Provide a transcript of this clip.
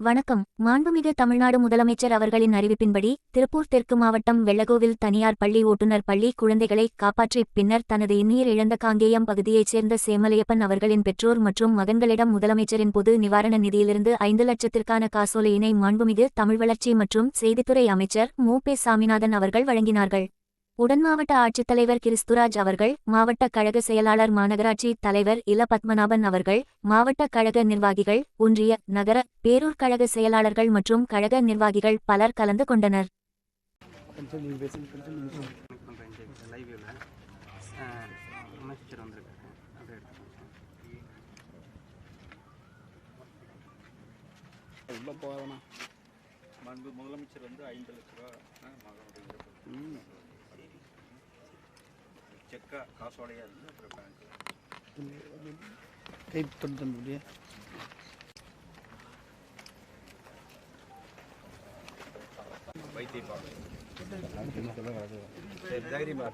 வணக்கம். மாண்புமிகு தமிழ்நாடு முதலமைச்சர் அவர்களின் அறிவிப்பின்படி திருப்பூர் தெற்கு மாவட்டம் வெள்ளகோவில் தனியார் பள்ளி ஓட்டுநர் பள்ளி குழந்தைகளை காப்பாற்றி பின்னர் தனது இன்னுயிர் இழந்த காங்கேயம் பகுதியைச் சேர்ந்த சேமலையப்பன் அவர்களின் பெற்றோர் மற்றும் மகன்களிடம் முதலமைச்சரின் பொது நிவாரண நிதியிலிருந்து 5 லட்சத்திற்கான காசோலையினை மாண்புமிகு தமிழ் வளர்ச்சி மற்றும் செய்தித்துறை அமைச்சர் மு. பெ. சாமிநாதன் அவர்கள் வழங்கினார்கள். உடன் மாவட்ட ஆட்சித்தலைவர் கிறிஸ்துராஜ் அவர்கள், மாவட்ட கழக செயலாளர் மாநகராட்சி தலைவர் இல பத்மநாபன் அவர்கள், மாவட்ட கழக நிர்வாகிகள், ஒன்றிய, நகர, பேரூர் கழக செயலாளர்கள் மற்றும் கழக நிர்வாகிகள் பலர் கலந்து கொண்டனர். முதலமைச்சர் 5 லட்ச ரூபா செக்கா காசோலையா இருந்து அப்புறம் கை தொட்டு முடிய வைத்திய தைரியமா